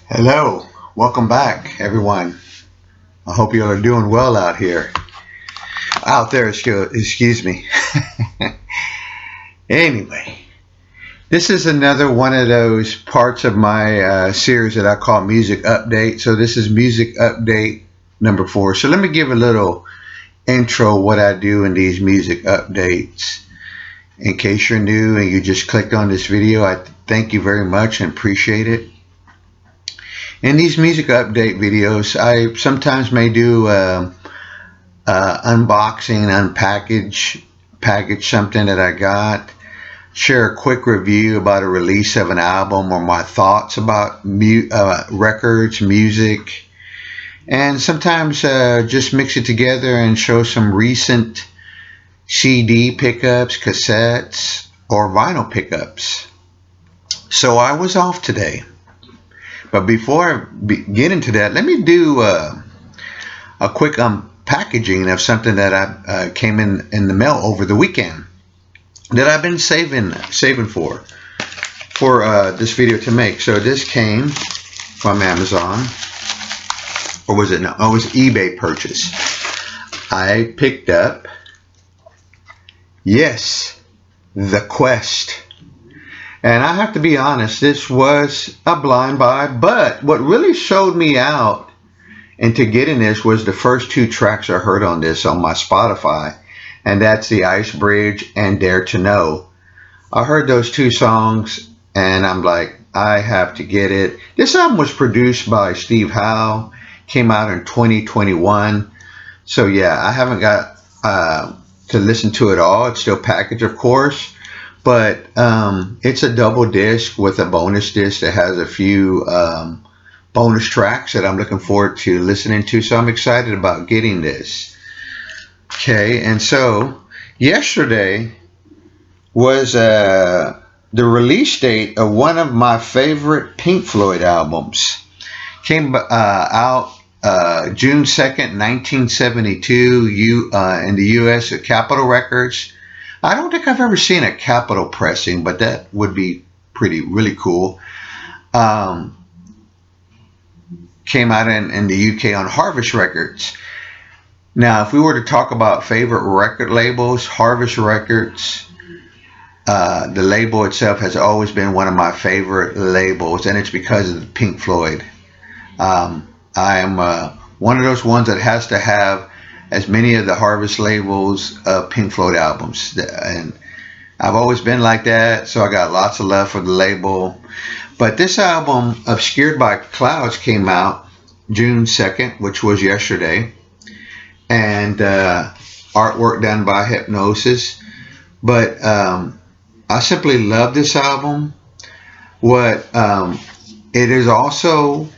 Hello, welcome back, everyone. I hope you are doing well out there. Excuse me. Anyway, this is another one of those parts of my series that I call Music Update. So this is Music Update number 4. So let me give a little intro what I do in these music updates. In case you're new and you just clicked on this video, I thank you very much and appreciate it. In these music update videos, I sometimes may do unboxing, package something that I got, share a quick review about a release of an album or my thoughts about records, music, and sometimes just mix it together and show some recent CD pickups, cassettes, or vinyl pickups. So I was off today. But before I get into that, let me do a quick packaging of something that I came in the mail over the weekend that I've been saving for this video to make. So this came from Amazon, or was it? No, it was eBay purchase. I picked up, yes, The Quest. And I have to be honest, this was a blind buy, but what really showed me out into getting this was the first 2 tracks I heard on this on my Spotify, and that's The Ice Bridge and Dare to Know. I heard those 2 songs and I'm like, I have to get it. This album was produced by Steve Howe, came out in 2021. So yeah, I haven't got to listen to it all. It's still packaged, of course. But it's a double disc with a bonus disc that has a few bonus tracks that I'm looking forward to listening to. So I'm excited about getting this. Okay, and so yesterday was the release date of one of my favorite Pink Floyd albums. Came out June 2nd, 1972 in the U.S. at Capitol Records. I don't think I've ever seen a Capitol pressing, but that would be really cool. Came out in the UK on Harvest Records. Now, if we were to talk about favorite record labels, Harvest Records, the label itself has always been one of my favorite labels, and it's because of Pink Floyd. I am one of those ones that has to have as many of the Harvest labels of Pink Floyd albums, and I've always been like that, so I got lots of love for the label. But this album, Obscured by Clouds, came out June 2nd, which was yesterday, and artwork done by Hipgnosis. But I simply love this album. It is also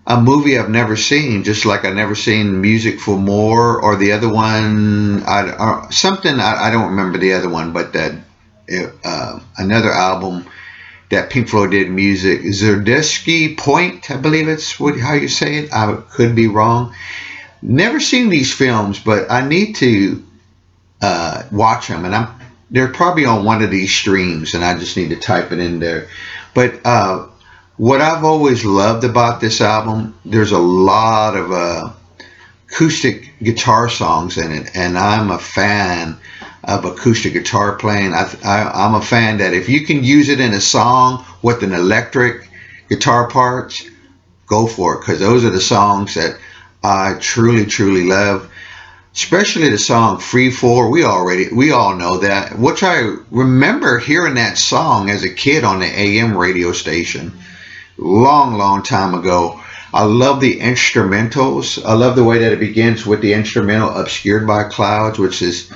a movie I've never seen, just like I've never seen Music for More or the other one. I don't remember the other one, but another album that Pink Floyd did music, Zerdesky Point, I believe it's how you say it. I could be wrong. Never seen these films, but I need to watch them, and they're probably on one of these streams, and I just need to type it in there. But what I've always loved about this album, there's a lot of acoustic guitar songs in it, and I'm a fan of acoustic guitar playing. I'm a fan that if you can use it in a song with an electric guitar parts, go for it, because those are the songs that I truly love. Especially the song Free For. We all know that, which I remember hearing that song as a kid on the AM radio station. Long time ago. I love the instrumentals. I love the way that it begins with the instrumental Obscured by Clouds, which is,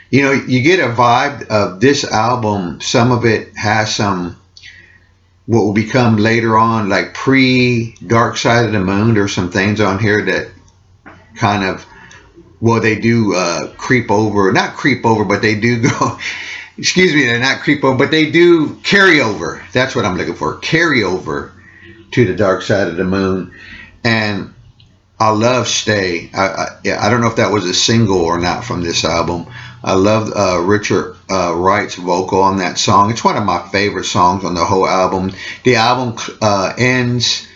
you get a vibe of this album. Some of it has some what will become later on like pre-Dark Side of the Moon. There's some things on here that kind of, well, they do not creep over, but they do go, excuse me, they're not creep over, but they do carry over. That's what I'm looking for, carry over to the Dark Side of the Moon. And I love Stay. I don't know if that was a single or not from this album. I love Richard Wright's vocal on that song. It's one of my favorite songs on the whole album. The album ends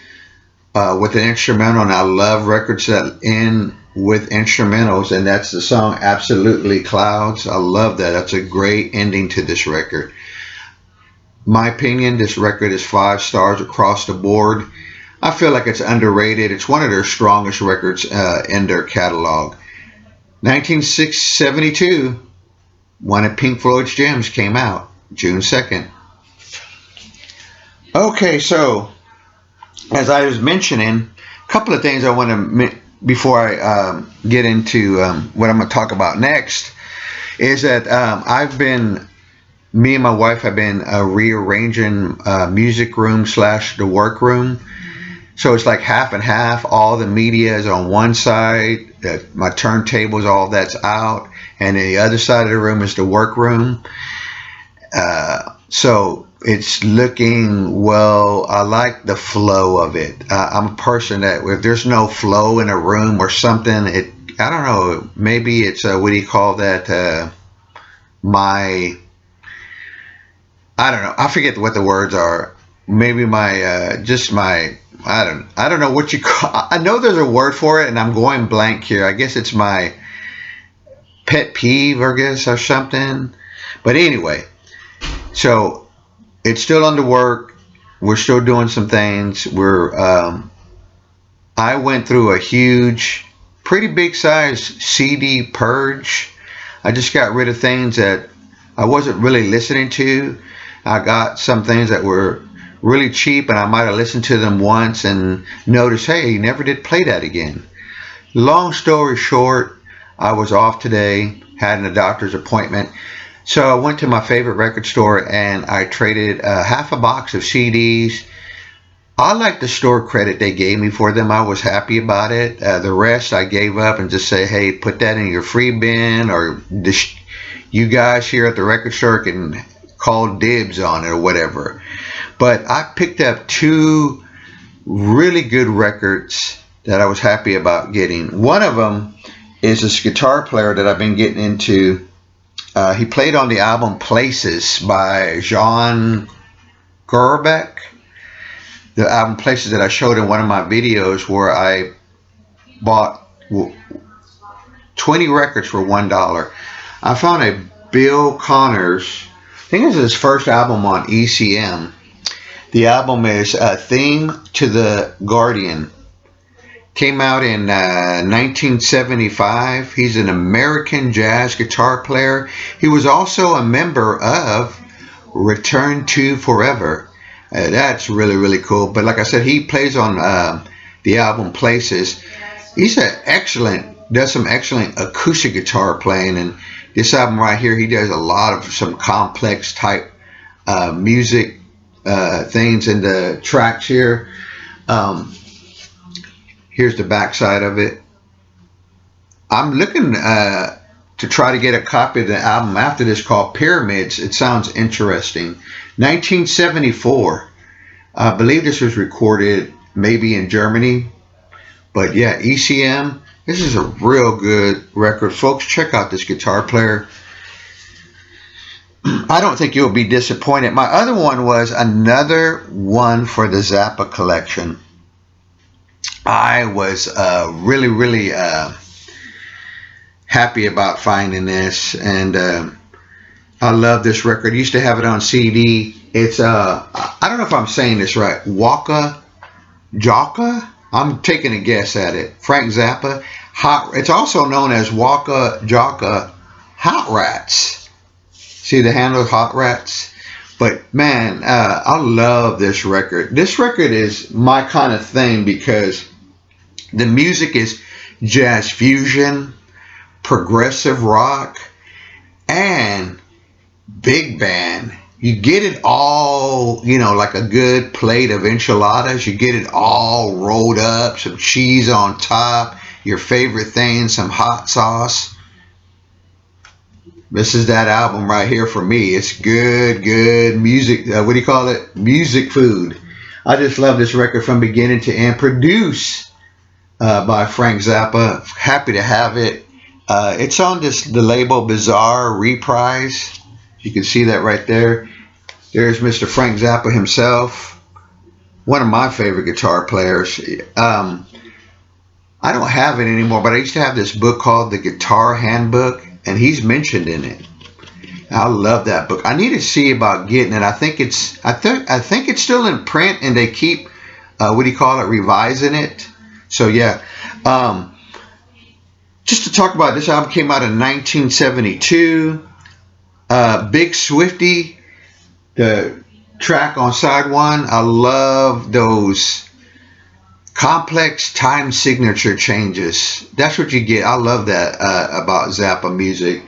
with an instrumental, and I love records that end with instrumentals, and that's the song Absolutely Clouds. I love that. That's a great ending to this record. My opinion, this record is 5 stars across the board. I feel like it's underrated. It's one of their strongest records in their catalog. 1972, one of Pink Floyd's gems came out, June 2nd. Okay, so as I was mentioning, a couple of things I want to, before I get into what I'm going to talk about next, is that me and my wife have been rearranging music room / the work room. So it's like half and half. All the media is on one side, my turntables, all that's out, and the other side of the room is the work room. So it's looking well. I like the flow of it. I'm a person that if there's no flow in a room or something, I don't know. Maybe it's what do you call that? I don't know. I forget what the words are. Maybe I don't know what you call. I know there's a word for it, and I'm going blank here. I guess it's my pet peeve, I guess, or something. But anyway, so it's still under work. We're still doing some things. I went through a huge, pretty big size CD purge. I just got rid of things that I wasn't really listening to. I got some things that were really cheap, and I might have listened to them once and noticed, hey, you never did play that again. Long story short, I was off today, had a doctor's appointment. So I went to my favorite record store and I traded half a box of CDs. I liked the store credit they gave me for them. I was happy about it. The rest I gave up and just say, hey, put that in your free bin, or you guys here at the record store can call dibs on it or whatever. But I picked up 2 really good records that I was happy about getting. One of them is this guitar player that I've been getting into. He played on the album Places by John Gerbeck. The album Places that I showed in one of my videos, where I bought 20 records for $1. I found a Bill Connors, I think this is his first album on ECM. The album is Theme to the Guardian. Came out in 1975. He's an American jazz guitar player. He was also a member of Return to Forever. That's really, really cool. But like I said, he plays on the album Places. He's does some excellent acoustic guitar playing. And this album right here, he does a lot of some complex type music things in the tracks here. Here's the back side of it. I'm looking to try to get a copy of the album after this called Pyramids. It sounds interesting. 1974. I believe this was recorded maybe in Germany. But yeah, ECM. This is a real good record. Folks, check out this guitar player. I don't think you'll be disappointed. My other one was another one for the Zappa collection. I was really, really happy about finding this, and I love this record. I used to have it on CD. It's I don't know if I'm saying this right. Waka Jaka. I'm taking a guess at it. Frank Zappa. It's also known as Waka Jaka Hot Rats. See the handle, Hot Rats. But man, I love this record. This record is my kind of thing because the music is jazz fusion, progressive rock, and big band. You get it all, like a good plate of enchiladas. You get it all rolled up, some cheese on top, your favorite thing, some hot sauce. This is that album right here for me. It's good music. What do you call it? Music food. I just love this record from beginning to end. Produced by Frank Zappa. Happy to have it. It's on the label Bizarre Reprise. You can see that right there. There's Mr. Frank Zappa himself. one of my favorite guitar players. I don't have it anymore, but I used to have this book called The Guitar Handbook, and he's mentioned in it. I love that book. I need to see about getting it. I think it's still in print, and they keep what do you call it, revising it. So yeah. Just to talk about this album, came out in 1972. Big Swifty, the track on side one. I love those complex time signature changes. That's what you get. I love that about Zappa music.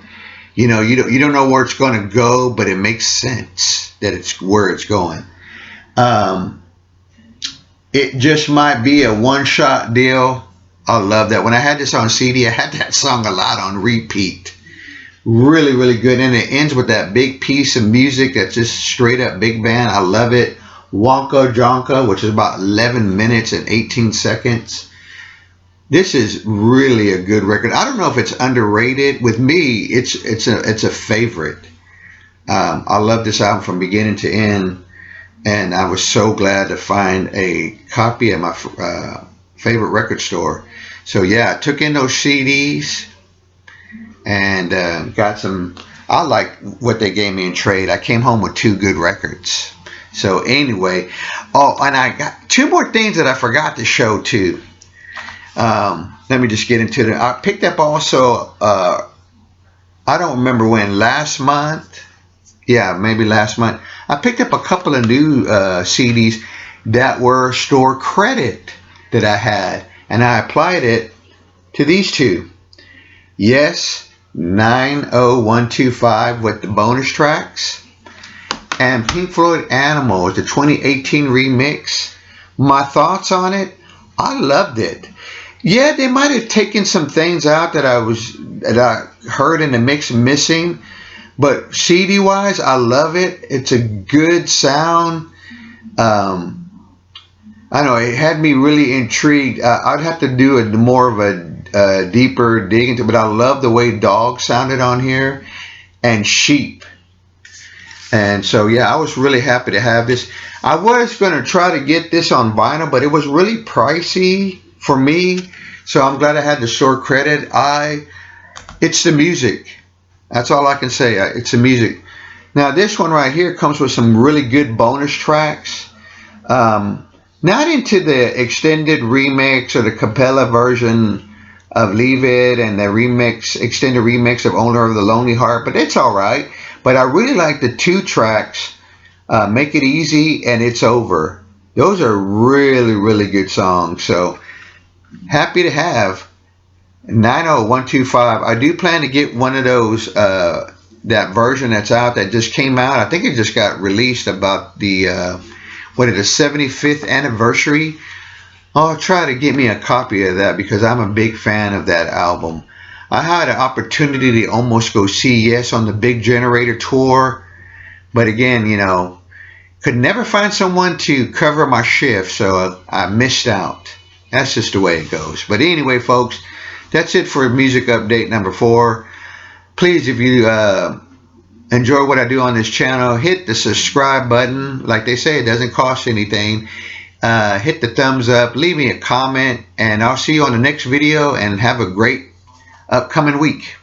You don't know where it's going to go, but it makes sense that it's where it's going. Um, it just might be a one-shot deal. I love that. When I had this on CD, I had that song a lot on repeat. Really, really good. And it ends with that big piece of music that's just straight up big band. I love it. Wonka Jonka, which is about 11 minutes and 18 seconds. This is really a good record. I don't know if it's underrated. With me, it's a favorite. I love this album from beginning to end, and I was so glad to find a copy at my favorite record store. So yeah, I took in those CDs and got some. I like what they gave me in trade. I came home with 2 good records. So anyway, oh, and I got 2 more things that I forgot to show too. Let me just get into it. I picked up also, I don't remember when, last month. Yeah, maybe last month. I picked up a couple of new CDs that were store credit that I had, and I applied it to these 2. Yes, 90125 with the bonus tracks, and Pink Floyd Animal with the 2018 remix. My thoughts on it, I loved it. Yeah, they might have taken some things out that I heard in the mix missing, but CD wise, I love it. It's a good sound. I know it had me really intrigued. I'd have to do more of a deeper dig into, but I love the way dogs sounded on here and sheep. And so yeah, I was really happy to have this. I was going to try to get this on vinyl, but it was really pricey for me. So I'm glad I had the store credit. It's the music. That's all I can say. It's the music. Now this one right here comes with some really good bonus tracks. Not into the extended remix or the Capella version of Leave It and the extended remix of Owner of the Lonely Heart, but it's all right. But I really like the 2 tracks, Make It Easy and It's Over. Those are really, really good songs. So happy to have 90125. I do plan to get one of those, that version that's out that just came out. I think it just got released about the 75th anniversary. I'll try to get me a copy of that because I'm a big fan of that album. I had an opportunity to almost go see Yes on the Big Generator tour, but again, could never find someone to cover my shift, so I missed out. That's just the way it goes. But anyway, folks, that's it for music update number 4. Please, if you enjoy what I do on this channel, hit the subscribe button. Like they say, it doesn't cost anything. Hit the thumbs up, leave me a comment, and I'll see you on the next video, and have a great upcoming week.